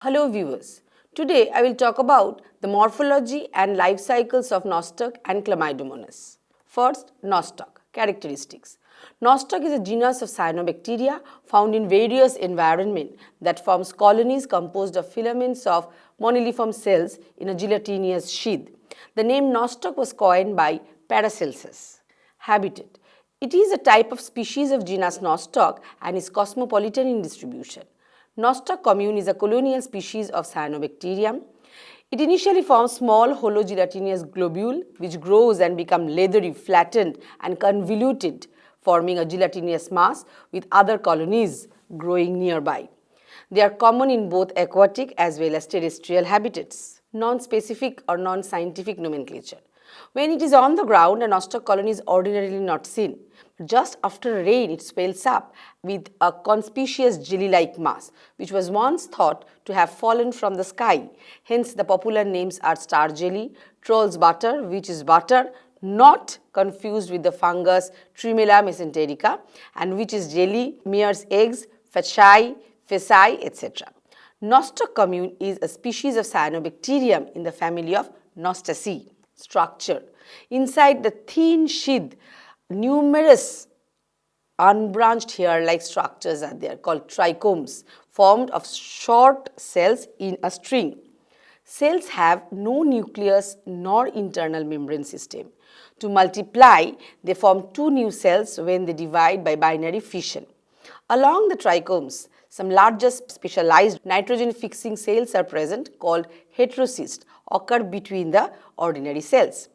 Hello viewers. Today I will talk about the morphology and life cycles of nostoc and Chlamydomonas. First, nostoc characteristics. Nostoc is a genus of cyanobacteria found in various environments that forms colonies composed of filaments of moniliform cells in a gelatinous sheath. The name nostoc was coined by Paracelsus. Habitat. It is a type of species of genus Nostoc and is cosmopolitan in distribution. Nostoc commune is a colonial species of Cyanobacterium. It initially forms small hollow gelatinous globule which grows and become leathery, flattened and convoluted, forming a gelatinous mass with other colonies growing nearby. They are common in both aquatic as well as terrestrial habitats. Non-specific or non-scientific nomenclature. When it is on the ground, a nostoc colony is ordinarily not seen. Just after rain, it swells up with a conspicuous jelly-like mass, which was once thought to have fallen from the sky. Hence, the popular names are star jelly, troll's butter, which is butter, not confused with the fungus Trimella mesenterica, and which is jelly, mare's eggs, fasciae, etc. Nostoc commune is a species of Cyanobacterium in the family of Nostaceae. Structure. Inside the thin sheath, numerous unbranched hair-like structures are there called trichomes, formed of short cells in a string. Cells have no nucleus nor internal membrane system. To multiply, they form two new cells when they divide by binary fission. Along the trichomes, some larger specialized nitrogen-fixing cells are present called heterocysts occur between the ordinary cells.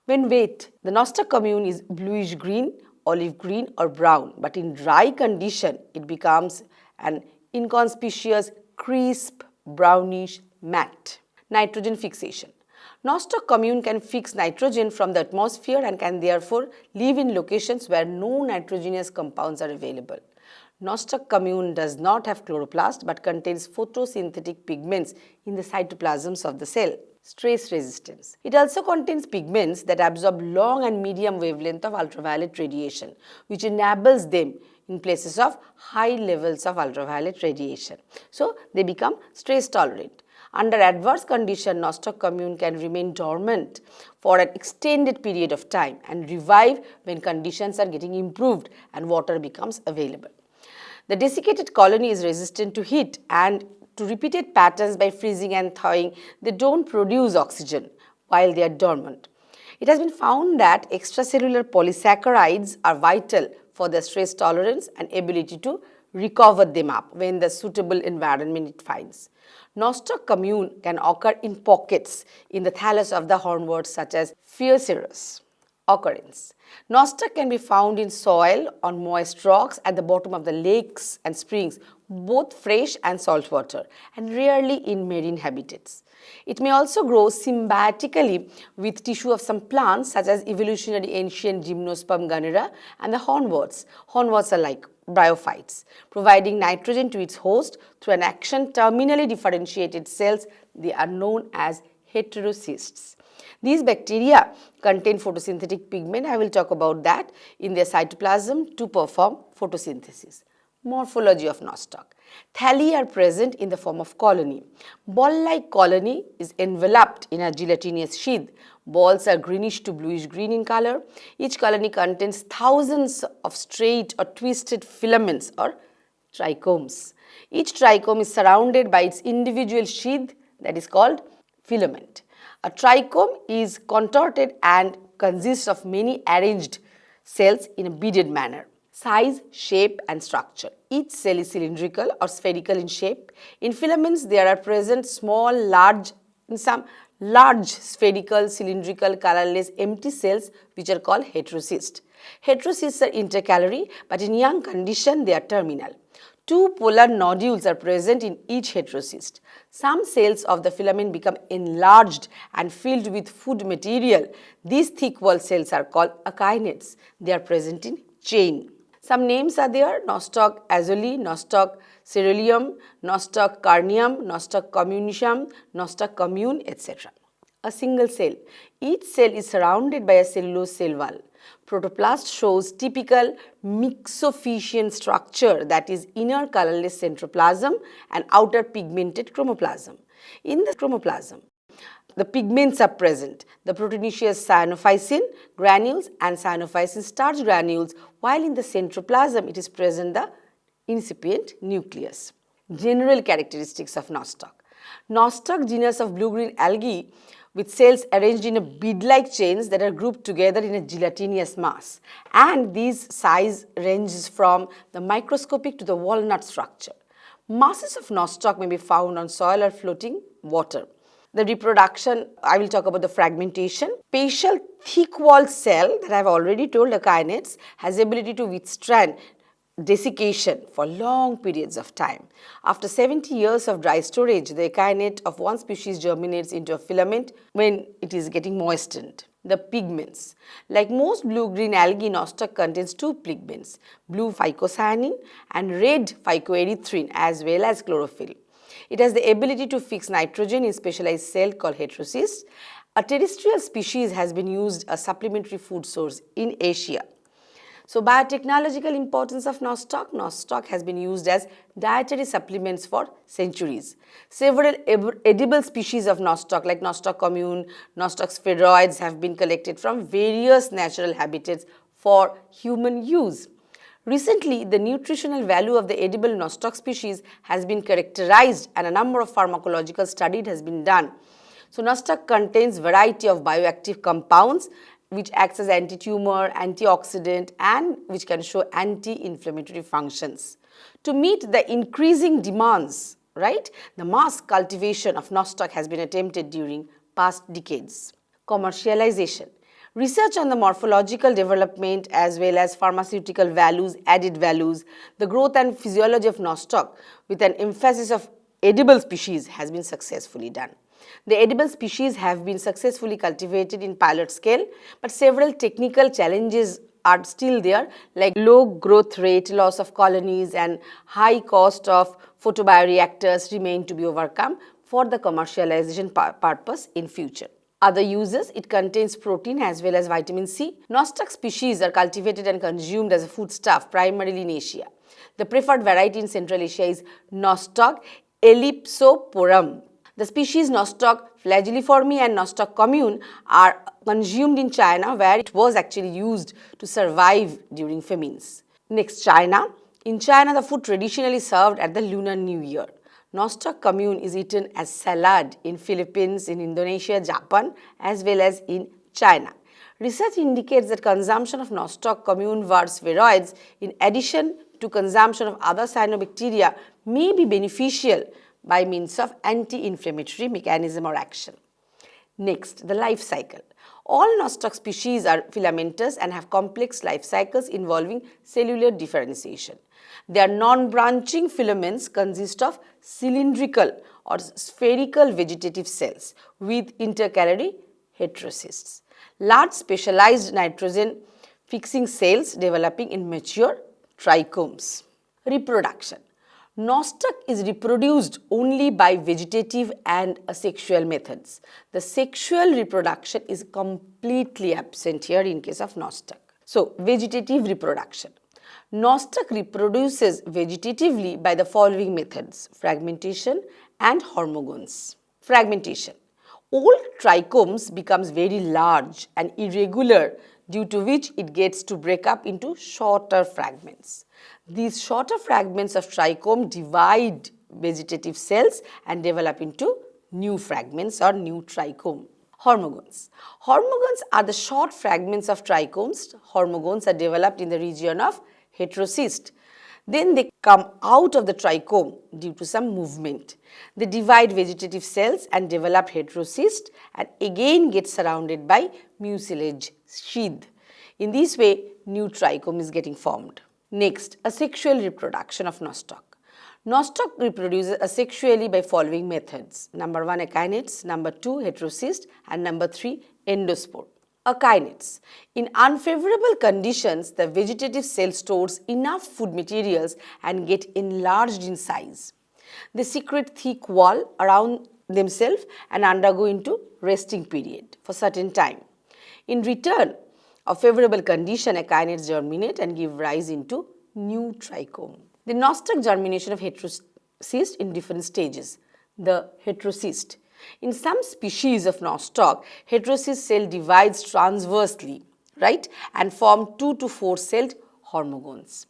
When wet, the nostoc commune is bluish green, olive green or brown, but in dry condition it becomes an inconspicuous, crisp, brownish matte. Nitrogen fixation. Nostoc commune can fix nitrogen from the atmosphere and can therefore live in locations where no nitrogenous compounds are available. Nostoc commune does not have chloroplast but contains photosynthetic pigments in the cytoplasms of the cell. Stress resistance. It also contains pigments that absorb long and medium wavelength of ultraviolet radiation, which enables them in places of high levels of ultraviolet radiation. So, they become stress tolerant. Under adverse condition, nostoc commune can remain dormant for an extended period of time and revive when conditions are getting improved and water becomes available. The desiccated colony is resistant to heat and to repeated patterns by freezing and thawing. They don't produce oxygen while they are dormant. It has been found that extracellular polysaccharides are vital for their stress tolerance and ability to recover them up when the suitable environment it finds. Nostoc commune can occur in pockets in the thallus of the hornworts such as Phaeocerus. Occurrence. Nostoc can be found in soil, on moist rocks, at the bottom of the lakes and springs, both fresh and salt water, and rarely in marine habitats. It may also grow symbiotically with tissue of some plants such as evolutionary ancient Gymnosperm gunnera and the hornworts. Hornworts are like bryophytes, providing nitrogen to its host through an action terminally differentiated cells. They are known as heterocysts. These bacteria contain photosynthetic pigment. I will talk about that in their cytoplasm to perform photosynthesis. Morphology of nostoc. Thalli are present in the form of colony. Ball-like colony is enveloped in a gelatinous sheath. Balls are greenish to bluish green in color. Each colony contains thousands of straight or twisted filaments or trichomes. Each trichome is surrounded by its individual sheath that is called filament. A trichome is contorted and consists of many arranged cells in a beaded manner. Size, shape and structure. Each cell is cylindrical or spherical in shape. In filaments, there are present small, large, in some large spherical, cylindrical, colorless, empty cells which are called heterocysts. Heterocysts are intercalary, but in young condition they are terminal. Two polar nodules are present in each heterocyst. Some cells of the filament become enlarged and filled with food material. These thick wall cells are called akinets. They are present in chain. Some names are there: Nostoc azuli, Nostoc ceruleum, Nostoc carneum, Nostoc communicum, Nostoc commune, etc. A single cell. Each cell is surrounded by a cellulose cell wall. Protoplast shows typical myxophysian structure, that is inner colorless centroplasm and outer pigmented chromatoplasm. In the chromatoplasm, the pigments are present, the proteinaceous cyanophysin granules and cyanophysin starch granules, while in the centroplasm it is present the incipient nucleus. General characteristics of nostoc. Nostoc, genus of blue-green algae with cells arranged in a bead-like chains that are grouped together in a gelatinous mass, and these size ranges from the microscopic to the walnut structure. Masses of nostoc may be found on soil or floating water. The reproduction, I will talk about the fragmentation. Spatial thick-walled cell that I have already told, the kinates, has ability to withstand desiccation for long periods of time. After 70 years of dry storage, the echinate of one species germinates into a filament when it is getting moistened. The pigments. Like most blue-green algae, nostoc contains two pigments, blue phycocyanin and red phycoerythrin, as well as chlorophyll. It has the ability to fix nitrogen in specialized cell called heterocysts. A terrestrial species has been used as a supplementary food source in Asia. So, biotechnological importance of nostoc. Nostoc has been used as dietary supplements for centuries. Several edible species of nostoc like nostoc commune, nostoc spheroids have been collected from various natural habitats for human use. Recently, the nutritional value of the edible nostoc species has been characterized and a number of pharmacological studies has been done. So, nostoc contains variety of bioactive compounds which acts as anti-tumor, antioxidant and which can show anti-inflammatory functions. To meet the increasing demands, right, the mass cultivation of nostoc has been attempted during past decades. Commercialization. Research on the morphological development as well as pharmaceutical values, added values, the growth and physiology of nostoc with an emphasis of edible species has been successfully done. The edible species have been successfully cultivated in pilot scale, but several technical challenges are still there, like low growth rate, loss of colonies and high cost of photobioreactors remain to be overcome for the commercialization purpose in future. Other uses, it contains protein as well as vitamin C. Nostoc species are cultivated and consumed as a foodstuff primarily in Asia. The preferred variety in Central Asia is Nostoc ellipsoporum. The species Nostoc flagelliforme and Nostoc commune are consumed in China, where it was actually used to survive during famines. Next, China. In China, the food traditionally served at the Lunar New Year. Nostoc commune is eaten as salad in Philippines, in Indonesia, Japan, as well as in China. Research indicates that consumption of Nostoc commune var spheroids in addition to consumption of other cyanobacteria may be beneficial by means of anti-inflammatory mechanism or action. Next, the life cycle. All nostoc species are filamentous and have complex life cycles involving cellular differentiation. Their non-branching filaments consist of cylindrical or spherical vegetative cells with intercalary heterocysts. Large specialized nitrogen fixing cells developing in mature trichomes. Reproduction. Nostoc is reproduced only by vegetative and asexual methods. The sexual reproduction is completely absent here in case of nostoc. So, vegetative reproduction. Nostoc reproduces vegetatively by the following methods: fragmentation and hormogens. Fragmentation. Old trichomes becomes very large and irregular, due to which it gets to break up into shorter fragments. These shorter fragments of trichome divide vegetative cells and develop into new fragments or new trichome. Hormogens. Hormogens are the short fragments of trichomes. Hormogens are developed in the region of heterocyst. Then they come out of the trichome due to some movement. They divide vegetative cells and develop heterocyst and again get surrounded by mucilage sheath. In this way, new trichome is getting formed. Next, asexual reproduction of nostoc. Nostoc reproduces asexually by following methods. Number 1, echinates, number 2, heterocyst, and number 3, endospore. Echinates. In unfavorable conditions, the vegetative cell stores enough food materials and get enlarged in size. They secrete thick wall around themselves and undergo into resting period for certain time. In return, of favorable condition, echinates germinate and give rise into new trichome. The nostoc germination of heterocyst in different stages. The heterocyst. In some species of nostoc, heterocyst cell divides transversely, right, and form 2 to 4 celled hormogones.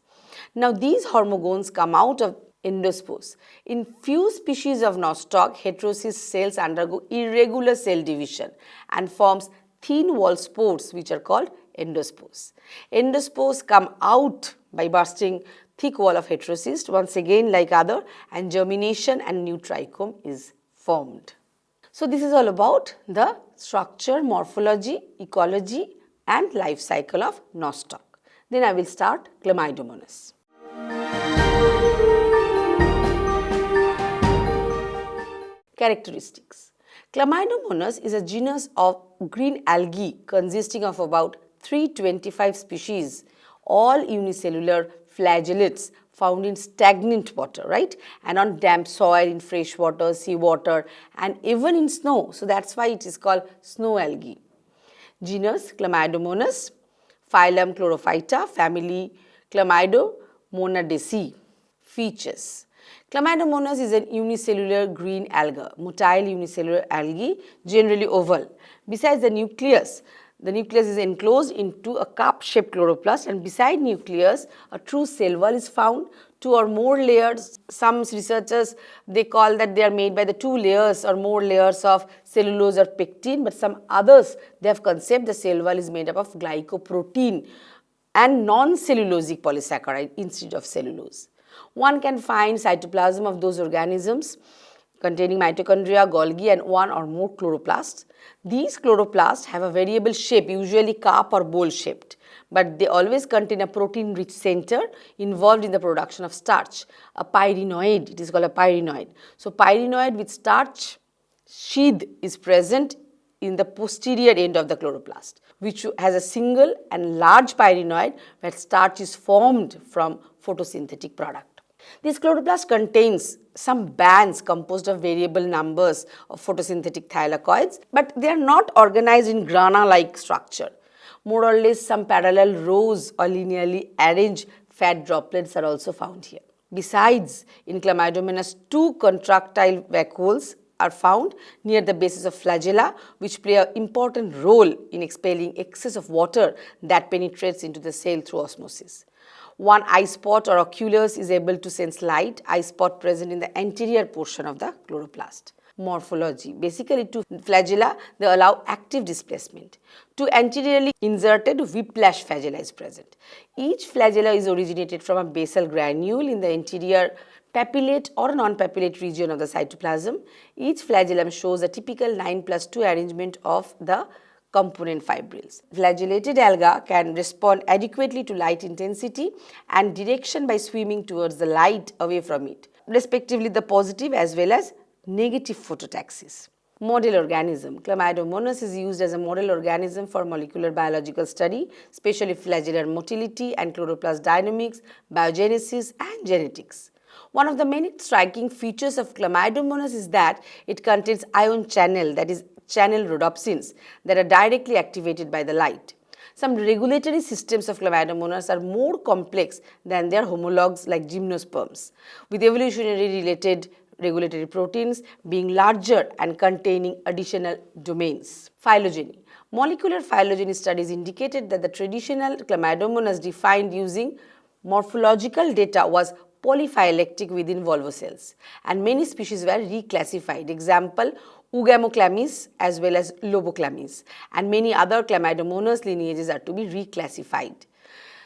Now these hormogones come out of endospores. In few species of nostoc, heterocyst cells undergo irregular cell division and forms thin wall spores which are called endospores. Endospores come out by bursting thick wall of heterocyst once again like other, and germination and new trichome is formed. So this is all about the structure, morphology, ecology and life cycle of nostoc. Then I will start Chlamydomonas. Characteristics. Chlamydomonas is a genus of green algae consisting of about 325 species, all unicellular flagellates found in stagnant water, right, and on damp soil, in fresh water, seawater and even in snow. So that's why it is called snow algae. Genus Chlamydomonas, phylum Chlorophyta, family Chlamydomonaceae. Features. Chlamydomonas is a unicellular green alga, motile unicellular algae, generally oval. Besides the nucleus is enclosed into a cup-shaped chloroplast, and beside nucleus, a true cell wall is found, 2 or more layers. Some researchers, they call that they are made by the 2 layers or more layers of cellulose or pectin, but some others, they have conceived the cell wall is made up of glycoprotein and non-cellulosic polysaccharide instead of cellulose. One can find cytoplasm of those organisms containing mitochondria, Golgi and 1 or more chloroplasts. These chloroplasts have a variable shape, usually cup or bowl shaped, but they always contain a protein-rich center involved in the production of starch, a pyrenoid. It is called a pyrenoid. So pyrenoid with starch sheath is present in the posterior end of the chloroplast, which has a single and large pyrenoid where starch is formed from photosynthetic product. This chloroplast contains some bands composed of variable numbers of photosynthetic thylakoids, but they are not organized in grana-like structure. More or less some parallel rows or linearly arranged fat droplets are also found here. Besides, in Chlamydomonas, 2 contractile vacuoles are found near the bases of flagella, which play an important role in expelling excess of water that penetrates into the cell through osmosis. One eye spot or oculus is able to sense light, eye spot present in the anterior portion of the chloroplast. Morphology. Basically, 2 flagella, they allow active displacement. 2 anteriorly inserted whiplash flagella is present. Each flagella is originated from a basal granule in the anterior papillate or non-papillate region of the cytoplasm. Each flagellum shows a typical 9+2 arrangement of the component fibrils. Flagellated alga can respond adequately to light intensity and direction by swimming towards the light away from it, respectively the positive as well as negative phototaxis. Model organism. Chlamydomonas is used as a model organism for molecular biological study, especially flagellar motility and chloroplast dynamics, biogenesis and genetics. One of the many striking features of Chlamydomonas is that it contains ion channel, that is channel rhodopsins, that are directly activated by the light. Some regulatory systems of Chlamydomonas are more complex than their homologs like gymnosperms, with evolutionary related regulatory proteins being larger and containing additional domains. Phylogeny. Molecular phylogeny studies indicated that the traditional Chlamydomonas defined using morphological data was polyphyletic within volvocells, and many species were reclassified. Example, Ugamochlamis as well as Lobochlamis, and many other Chlamydomonas lineages are to be reclassified.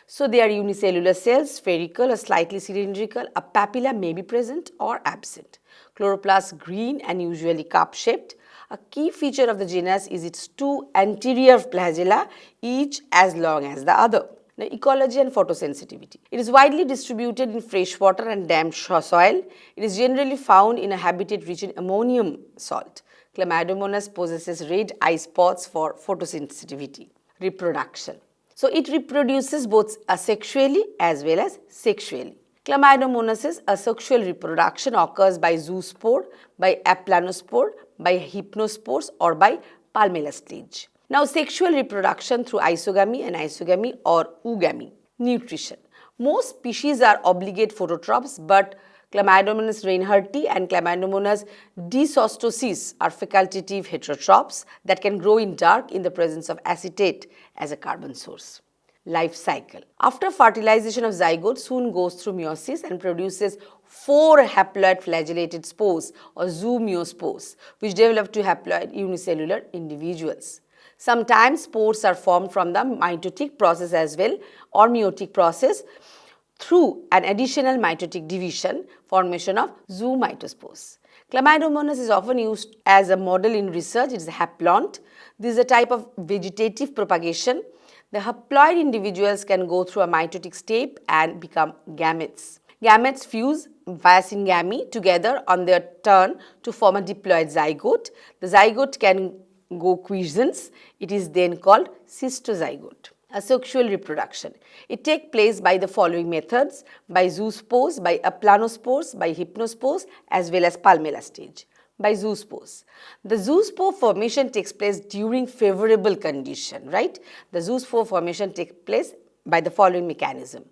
So they are unicellular cells, spherical or slightly cylindrical. A papilla may be present or absent. Chloroplast green and usually cup-shaped. A key feature of the genus is its 2 anterior flagella, each as long as the other. Now, ecology and photosensitivity. It is widely distributed in freshwater and damp soil. It is generally found in a habitat rich in ammonium salt. Chlamydomonas possesses red eye spots for photosensitivity. Reproduction. So it reproduces both asexually as well as sexually. Chlamydomonas' asexual reproduction occurs by zoospore, by aplanospore, by hypnospores or by palmella stage. Now, sexual reproduction through isogamy and isogamy or oogamy. Nutrition. Most species are obligate phototropes, but Chlamydomonas reinhardti and Chlamydomonas dysostosis are facultative heterotrophs that can grow in dark in the presence of acetate as a carbon source. Life cycle. After fertilization of zygote soon goes through meiosis and produces 4 haploid flagellated spores or zoomeospores, which develop to haploid unicellular individuals. Sometimes spores are formed from the mitotic process as well or meiotic process through an additional mitotic division, formation of zoomaitospores. Chlamydomonas is often used as a model in research. It is a haplont. This is a type of vegetative propagation. The haploid individuals can go through a mitotic step and become gametes. Gametes fuse via syngamy together on their turn to form a diploid zygote. The zygote can go quiescence. It is then called cystozygote. Asexual reproduction. It takes place by the following methods: by zoospores, by aplanospores, by hypnospores, as well as palmella stage. By zoospores. The zoospore formation takes place during favorable condition, right? The zoospore formation takes place by the following mechanism.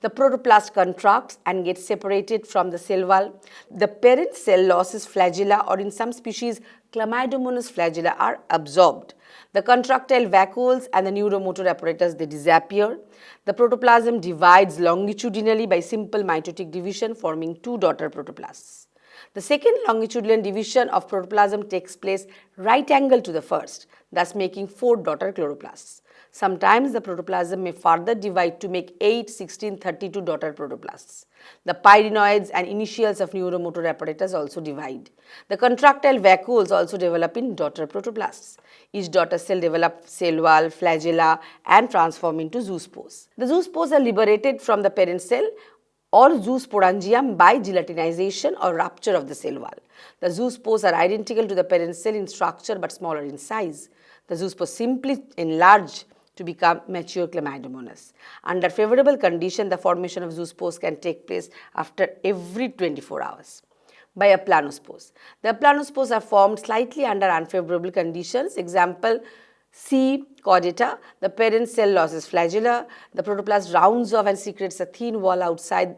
The protoplast contracts and gets separated from the cell wall. The parent cell loses flagella, or in some species, Chlamydomonas flagella are absorbed. The contractile vacuoles and the neuromotor apparatus, they disappear. The protoplasm divides longitudinally by simple mitotic division, forming 2 daughter protoplasts. The second longitudinal division of protoplasm takes place right angle to the first, thus making 4 daughter chloroplasts. Sometimes the protoplasm may further divide to make 8, 16, 32 daughter protoplasts. The pyrenoids and initials of neuromotor apparatus also divide. The contractile vacuoles also develop in daughter protoplasts. Each daughter cell develops cell wall, flagella and transform into zoospores. The zoospores are liberated from the parent cell or zoosporangium by gelatinization or rupture of the cell wall. The zoospores are identical to the parent cell in structure but smaller in size. The zoospores simply enlarge to become mature Chlamydomonas. Under favorable condition, the formation of zoospores can take place after every 24 hours. By aplanospores. The aplanospores are formed slightly under unfavorable conditions. Example, C. caudata. The parent cell loses flagella. The protoplast rounds off and secretes a thin wall outside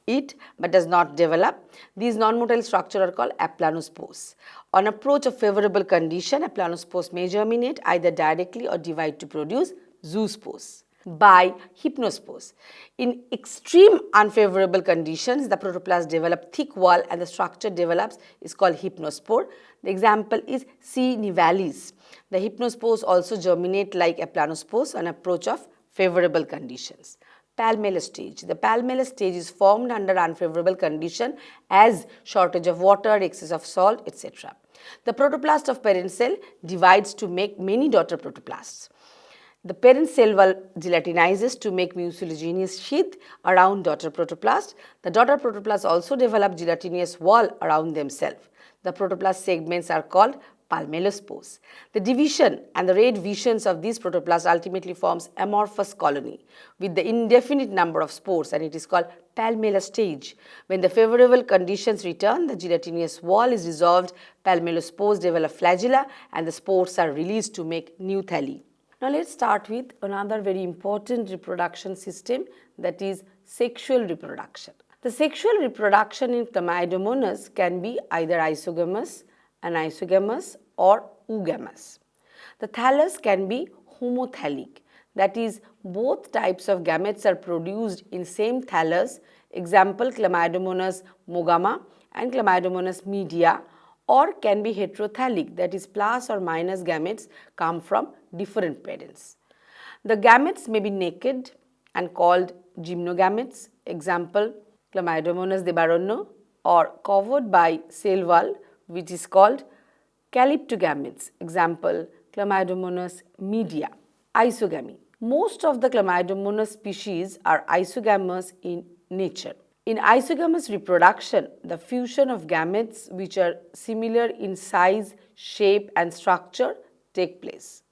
it but does not develop. These non-motile structures are called aplanospores. On approach of favorable condition, aplanospores may germinate either directly or divide to produce zoospores. By hypnospores. In extreme unfavorable conditions, the protoplast develop thick wall and the structure develops is called hypnospore. The example is C. nivalis. The hypnospores also germinate like aplanospores on approach of favorable conditions. Palmella stage. The palmella stage is formed under unfavorable condition as shortage of water, excess of salt, etc. The protoplast of parent cell divides to make many daughter protoplasts. The parent cell wall gelatinizes to make mucilaginous sheath around daughter protoplast. The daughter protoplasts also develop gelatinous wall around themselves. The protoplast segments are called palmellospores. The division and the red visions of these protoplasts ultimately forms amorphous colony with the indefinite number of spores, and it is called palmella stage. When the favorable conditions return, the gelatinous wall is dissolved, palmellospores develop flagella and the spores are released to make new thalli. Now let's start with another very important reproduction system, that is sexual reproduction. The sexual reproduction in Chlamydomonas can be either isogamous, anisogamous or oogamous. The thallus can be homothallic, that is both types of gametes are produced in same thallus, example Chlamydomonas mogama and Chlamydomonas media, or can be heterothallic, that is plus or minus gametes come from different parents. The gametes may be naked and called gymnogametes, example Chlamydomonas debaronno, or covered by cell wall, which is called calyptogametes, example Chlamydomonas media. Isogamy. Most of the Chlamydomonas species are isogamous in nature. In isogamous reproduction, the fusion of gametes which are similar in size, shape and structure take place.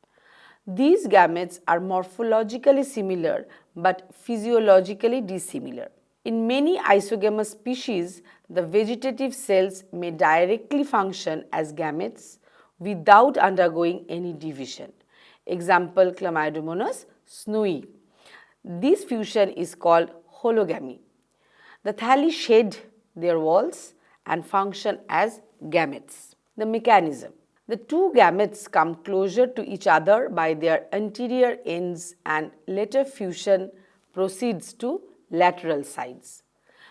These gametes are morphologically similar but physiologically dissimilar. In many isogamous species, the vegetative cells may directly function as gametes without undergoing any division. Example, Chlamydomonas snui. This fusion is called hologamy. The thalli shed their walls and function as gametes. The mechanism. The two gametes come closer to each other by their anterior ends and later fusion proceeds to lateral sides.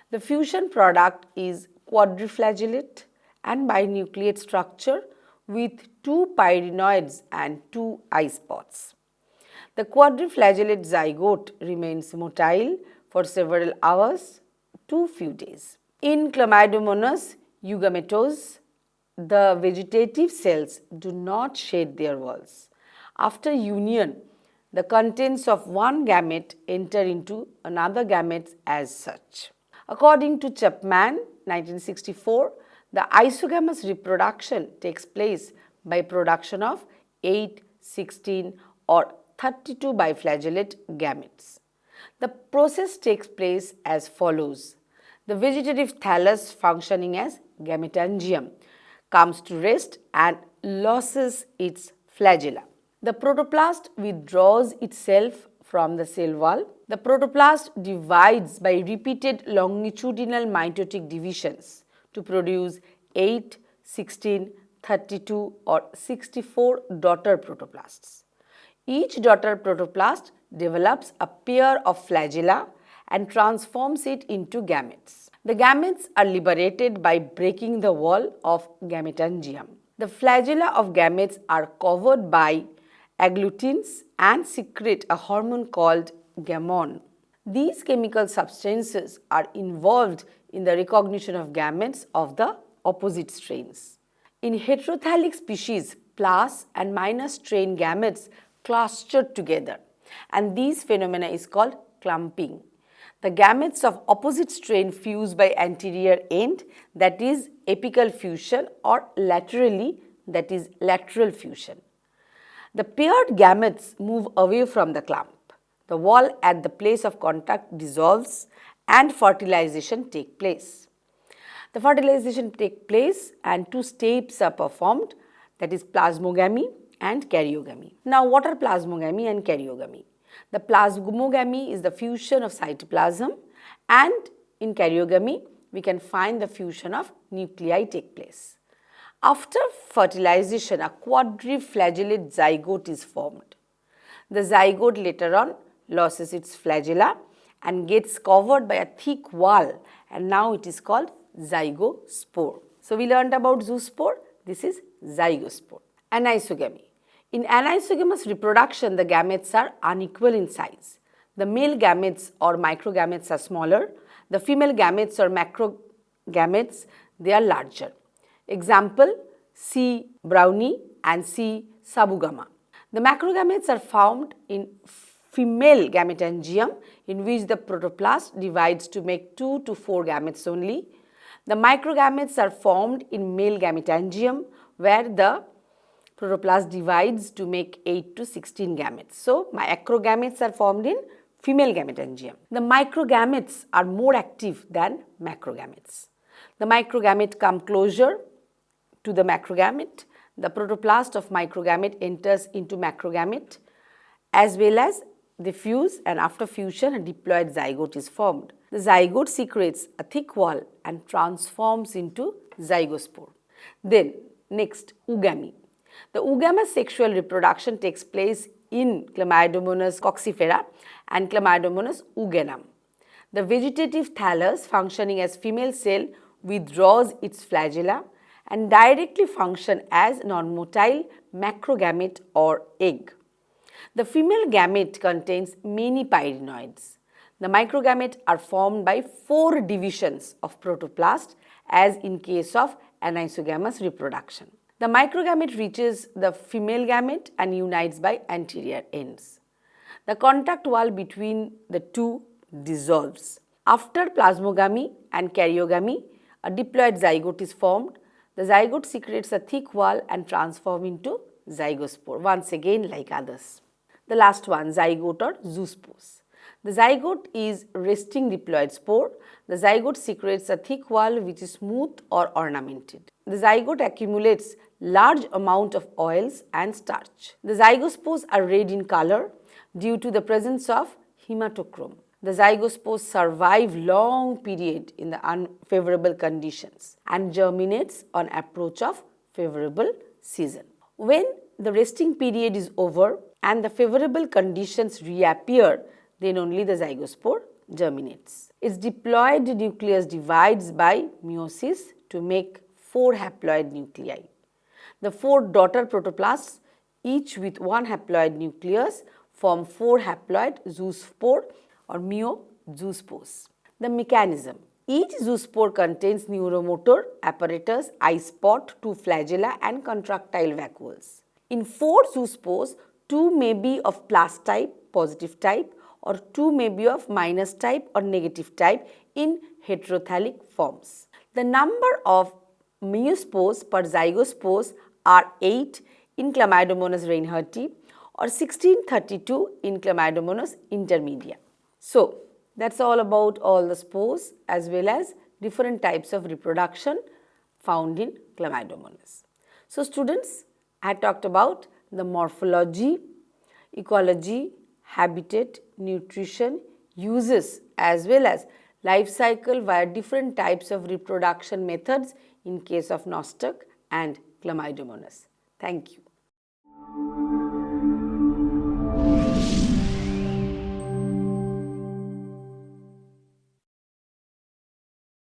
The fusion product is quadriflagellate and binucleate structure with two pyrenoids and two eye spots. The quadriflagellate zygote remains motile for several hours to few days. In Chlamydomonas eugametose, the vegetative cells do not shed their walls. After union, the contents of one gamete enter into another gamete as such. According to Chapman, 1964, the isogamous reproduction takes place by production of 8, 16 or 32 biflagellate gametes. The process takes place as follows. The vegetative thallus, functioning as gametangium, comes to rest and loses its flagella. The protoplast withdraws itself from the cell wall. The protoplast divides by repeated longitudinal mitotic divisions to produce 8, 16, 32 or 64 daughter protoplasts. Each daughter protoplast develops a pair of flagella and transforms it into gametes. The gametes are liberated by breaking the wall of gametangium. The flagella of gametes are covered by agglutins and secrete a hormone called gamon. These chemical substances are involved in the recognition of gametes of the opposite strains. In heterothallic species, plus and minus strain gametes cluster together, and this phenomena is called clumping. The gametes of opposite strain fuse by anterior end, that is apical fusion, or laterally, that is lateral fusion. The paired gametes move away from the clump. The wall at the place of contact dissolves and fertilization takes place. The fertilization takes place and two steps are performed, that is plasmogamy and karyogamy. Now, what are plasmogamy and karyogamy? The plasmogamy is the fusion of cytoplasm, and in karyogamy we can find the fusion of nuclei take place. After fertilization, a quadriflagellate zygote is formed. The zygote later on loses its flagella and gets covered by a thick wall, and now it is called zygospore. So, we learned about zoospore. This is zygospore. Anisogamy. In anisogamous reproduction, the gametes are unequal in size. The male gametes or microgametes are smaller. The female gametes or macrogametes, they are larger. Example, C. browni and C. sabugama. The macrogametes are found in female gametangium, in which the protoplast divides to make 2 to 4 gametes only. The microgametes are formed in male gametangium, where the protoplast divides to make 8 to 16 gametes. So, macrogametes are formed in female gametangium. The microgametes are more active than macrogametes. The microgamete come closer to the macrogamete. The protoplast of microgamete enters into macrogamete, as well as they fuse, and after fusion a diploid zygote is formed. The zygote secretes a thick wall and transforms into zygospore. Then next, oogamy. The oogamous sexual reproduction takes place in Chlamydomonas coccifera and Chlamydomonas eugenum. The vegetative thallus, functioning as female cell, withdraws its flagella and directly function as non-motile macrogamete or egg. The female gamete contains many pyrenoids. The microgamete are formed by 4 divisions of protoplast, as in case of anisogamous reproduction. The microgamete reaches the female gamete and unites by anterior ends. The contact wall between the two dissolves. After plasmogamy and karyogamy, a diploid zygote is formed. The zygote secretes a thick wall and transforms into zygospore, once again like others. The last one, zygote or zoospores. The zygote is resting diploid spore. The zygote secretes a thick wall which is smooth or ornamented. The zygote accumulates large amount of oils and starch. The zygospores are red in color due to the presence of hematochrome. The zygospores survive long period in the unfavorable conditions and germinates on approach of favorable season. When the resting period is over and the favorable conditions reappear, then only the zygospore germinates. Its diploid nucleus divides by meiosis to make 4 haploid nuclei. The 4 daughter protoplasts, each with 1 haploid nucleus, form 4 haploid zoospore or myozoospores. The mechanism. Each zoospore contains neuromotor apparatus, eye spot, 2 flagella and contractile vacuoles. In 4 zoospores, 2 may be of plus type, positive type, or 2 may be of minus type or negative type in heterothallic forms. The number of meiospores per zygospores are 8 in Chlamydomonas reinhardti or 1632 in Chlamydomonas intermedia. So, that's all about all the spores as well as different types of reproduction found in Chlamydomonas. So, students, I talked about the morphology, ecology, habitat, nutrition, uses as well as life cycle via different types of reproduction methods in case of Nostoc and Chlamydomonas. Thank you.